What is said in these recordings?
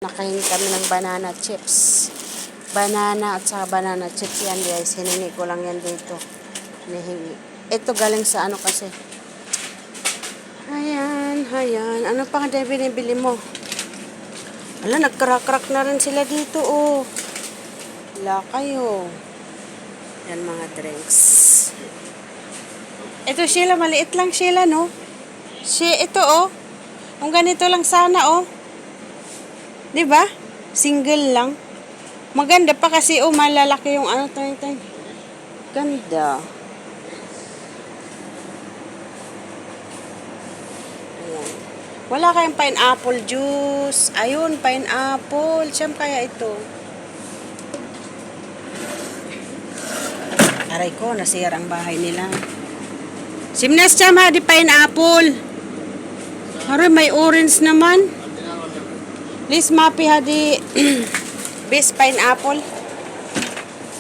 Nakahingi kami ng banana chips. Banana at saka banana chips yan guys. Hiningi ko lang yan dito. Hinihingi. Ito galing sa ano kasi. Ayan, ayan. Ano pa nga binibili mo? Ala, nagkrak-krak na rin sila dito, oh. Wala kayo. Yan mga drinks. Ito, Sheila, maliit lang, Sheila, no? Ito, oh. Kung ganito lang sana, oh. Diba? Single lang. Maganda pa kasi, oh, malalaki yung ano, tayo. Ganda. Ayan. Wala kayong pineapple juice. Ayun, pineapple. Siyam kaya ito. Aray ko, nasira ang bahay nila. Simnes siyam ha, di pineapple. Aray, may orange naman. Please, mapi ha, di best pineapple.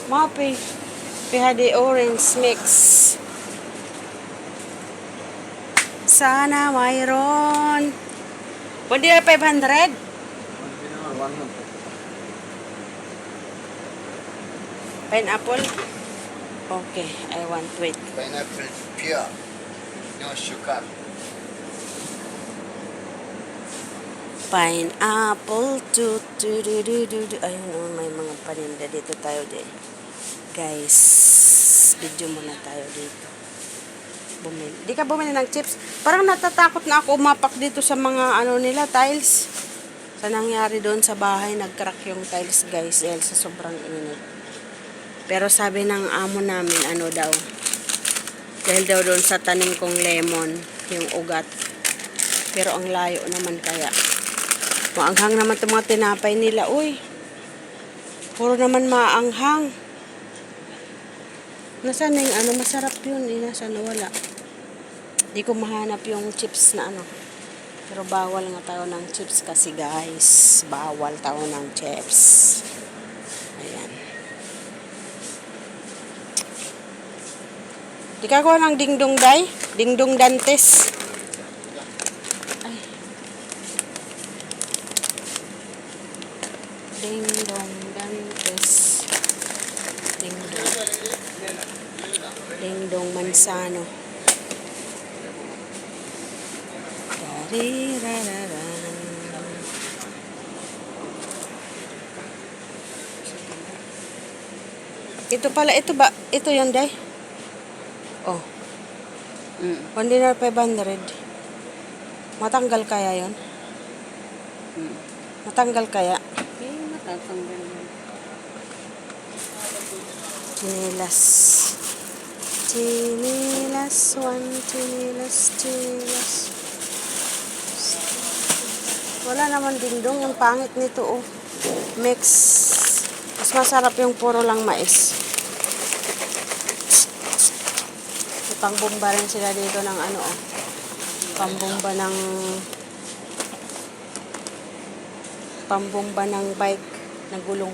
Mapi. Piha di orange mix. Sana mayroon. Pwede na 500? Pineapple? Okay, I want wait. Pineapple pure. No sugar. Pineapple. Ayun, oh, may mga paninda dito tayo din. Guys, video muna tayo dito. Bumili. Di ka bumili ng chips? Parang natatakot na ako umapak dito sa mga ano nila, tiles. Sa nangyari doon sa bahay, nag-crack yung tiles guys dahil sa sobrang init. Pero sabi ng amo namin, ano daw, dahil daw doon sa tanim kong lemon, yung ugat. Pero ang layo naman kaya. Maanghang naman itong mga tinapay nila, uy. Puro naman maanghang. Nasaan yung ano, masarap yun, nasaan wala. Di ko mahanap yung chips na ano. Pero bawal nga tayo ng chips kasi guys. Bawal tayo ng chips. Ayan. Di ka kuha ng dingdong day? Dingdong dantes. Ay. Dingdong dantes. Dingdong. Dingdong mansano. Ito pala, ito ba? Ito yun, day? Oh. $1 500. Matanggal kaya yun? Matanggal kaya? Matatanggal yun. Chinilas. Chinilas. One chinilas. Chinilas. Wala naman dingdong. Yung pangit nito, oh. Mix. Mas masarap yung puro lang mais. Pangbomba rin sila dito ng ano, oh. Pambomba ng bike na gulong.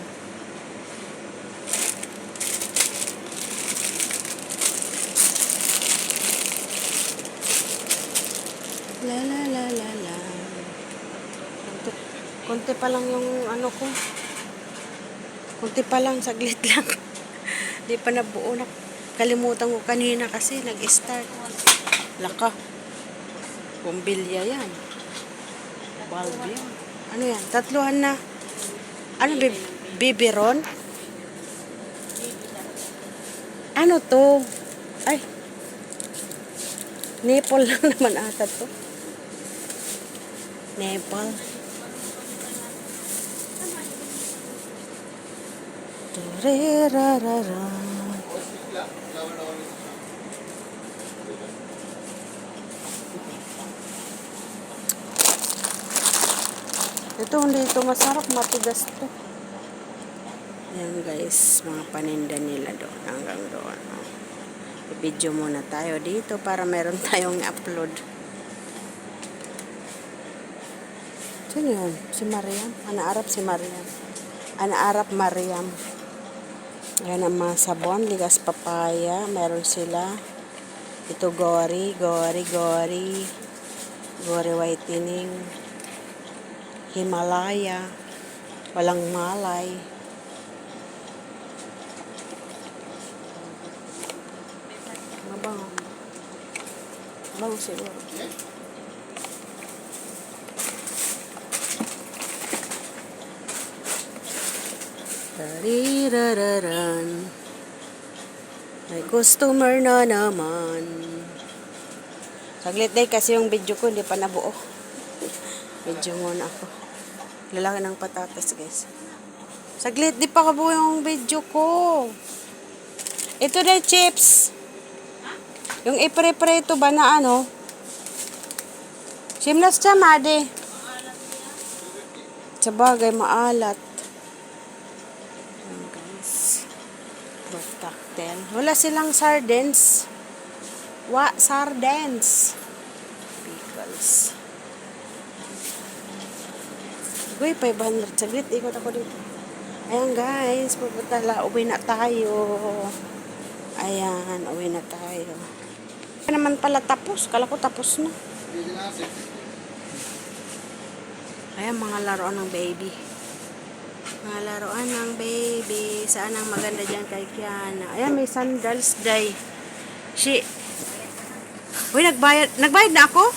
La la la la la. Kunti pa lang yung ano ko. Kunti pa lang, saglit lang. Di pa nabuo na. Kalimutan ko kanina kasi nag-start. Laka. Bumbilya yan. Bulb yan. Ano yan? Tatluhan na. Ano? Biberon? Ano to? Ay. Nipple lang naman ata to. Nipple. Tarararara. Ito, hindi ito masarap. Matigas to. Ayan guys, mga paninda nila doon. Hanggang doon. Oh. I-video muna tayo dito para meron tayong upload. Sino yun? Si Mariam? Anaarap si Mariam. Anaarap Mariam. Ayan ang mga sabon. Ligas papaya. Meron sila. Ito Gori whitening. Himalaya. Walang malay. Mabango. Mabango siguro. Tarirararan. May customer na naman. Saglit day kasi yung video ko hindi pa nabuo. Video muna ako. Lalaki ng patatas guys. Saglit di pa kabuo yung video ko. Ito na chips. Yung ipre-preto ba na ano? Simnas chamade. Sa bagay maalat. Ayan guys. Cocktail. Wala silang sardines. Sardines. Pickles. Uy, 500. Saglit, ikot ako dito. Ayan guys, pupunta la. Uwi na tayo. Ayan, uwi na tayo. Ano naman pala tapos? Kala ko tapos na. Ayan, mga laruan ng baby. Mga laruan ng baby. Saan ang maganda dyan kay Kiana? Ayan, may sandals day. Uy, nagbayad na ako?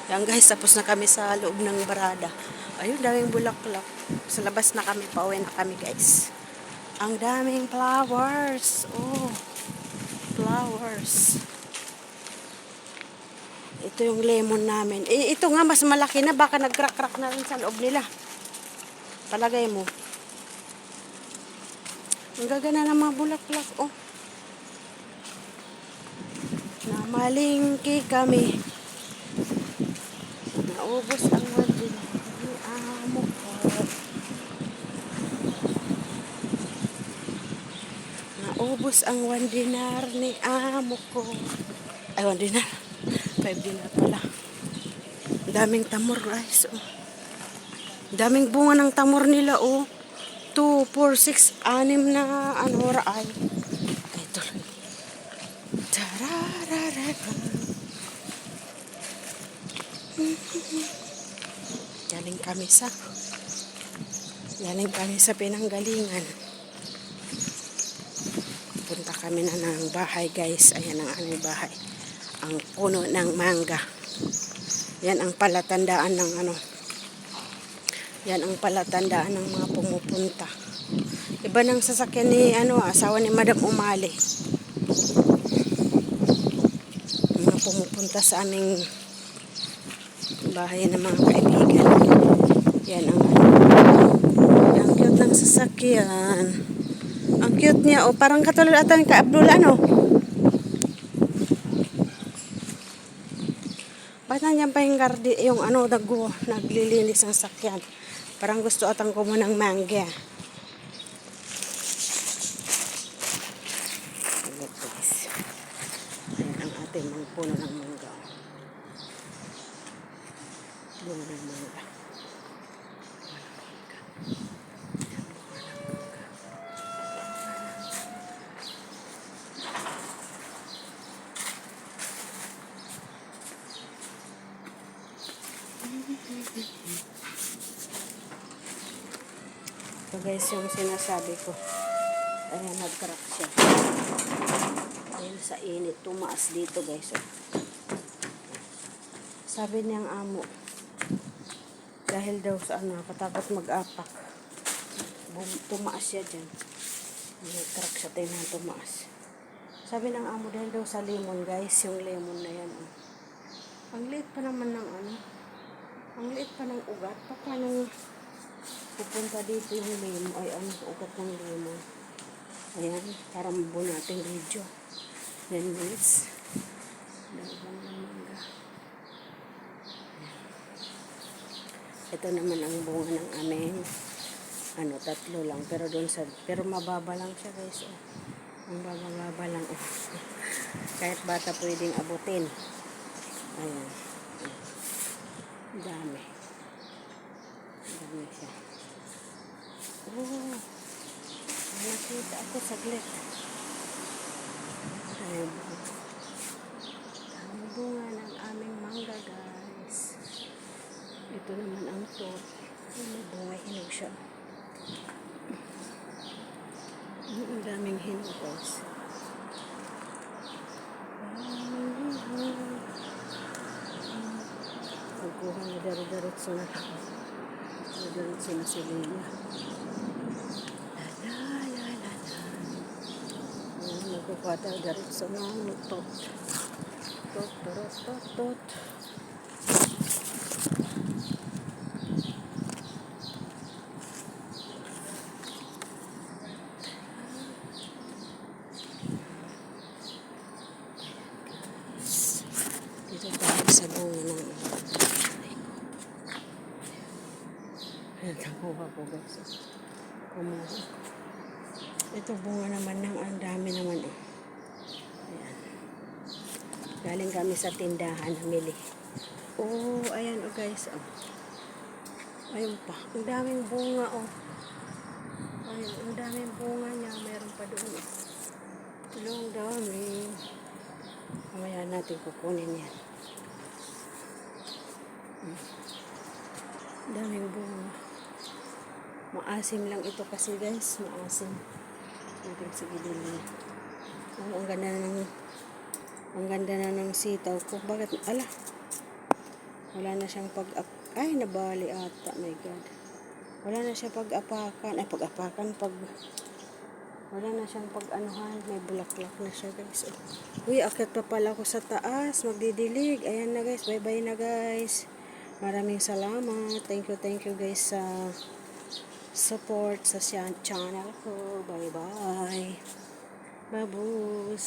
Ayan guys, tapos na kami sa loob ng barada. Ayun, daming bulaklak. Sa labas na kami, pauwi na kami guys. Ang daming flowers. Oh, flowers. Ito yung lemon namin. Ito nga, mas malaki na. Baka nag-crack-crack na rin sa loob nila. Palagay mo. Ang gagana ng mga bulaklak. Oh. Namalingki kami. Naubos ang wadi ni amo ko. Naubos ang 1 dinar ni amo ko. Ay, 1 dinar. 5 dinar pala. Daming tamor guys. Oh. Daming bunga ng tamor nila. Oh. 2, 4, 6, 6 na ano raay. Ay, tuloy. Galing kami sa pinanggalingan. Punta kami na ng bahay guys. Ayan ang aming bahay. Ang puno ng mangga. Yan ang palatandaan ng ano. Yan ang palatandaan ng mga pumupunta. Iba ng sasakyan ni asawa ni Madam Umali. Mga pumupunta sa aming bahay ng mga kaibigan. Yan ang ang cute ng sasakyan. Ang cute niya. O, parang katulad ata ni Ka-Abdul Bakit nandiyan pa yung naglilinis ng sasakyan? Parang gusto atang kumo ng mangga. Ayan ang ating mga puno ng mangga. Puno ng mangga. Ito guys yung sinasabi ko. Ayan, nag-crack siya. Dahil sa init, tumaas dito guys. Oh. Sabi niyang amo, dahil daw sa katakot mag-apak. Tumaas siya dyan. Nag-crack siya, tingnan tumaas. Sabi ng amo, dahil daw sa lemon guys, yung lemon na yan. Oh. Ang liit pa naman ng ang liit pa ng ugat. Paano pupunta dito yung lemon, ugat ng lemon. Ayan, para mabuo natin video. 10 minutes. Dalawang ng mangga. Ito naman ang bunga ng aming 3 lang. Pero mababa lang siya guys. Oh. Ang bababa lang. Oh. Kahit bata pwedeng abutin. Ayan. Dami. Dami siya. Oh. Nakita ako saglit. Ayan. Ang bunga ng aming mangga guys. Ito naman ang tot. May bunga, hinog siya. diretso na ako. Diretso na si Lilia. La la la la la. Magkukuha tayo diretso na tot. Tot, tot, tot, tot. Dito tayo sa bunga ng ayan, nakuha ko guys. Kumuha. Ito bunga naman ng ang dami naman oh. Ayan. Galing kami sa tindahan namili. Oh, ayan oh guys oh. Ayun pa. Ang daming bunga oh. Ayun, ang daming bunga niya. Mayroon pa doon oh. Ang dami. Mamaya natin kukunin yan. Daming bunga. Maasim lang ito kasi guys. Maasim. Natin sa gilid niya. Oh, ang ganda na ng sitaw ko. Bakit? Ala. Wala na siyang ay, nabali ata. My God. Wala na siya pag-apakan. Ay, pag-apakan. Wala na siyang pag-anuhan. May bulaklak na siya guys. Oh. Uy, akit pa pala ako sa taas. Magdidilig. Ayan na guys. Bye-bye na guys. Maraming salamat. Thank you guys sa support sa channel ko. Bye-bye. Babus.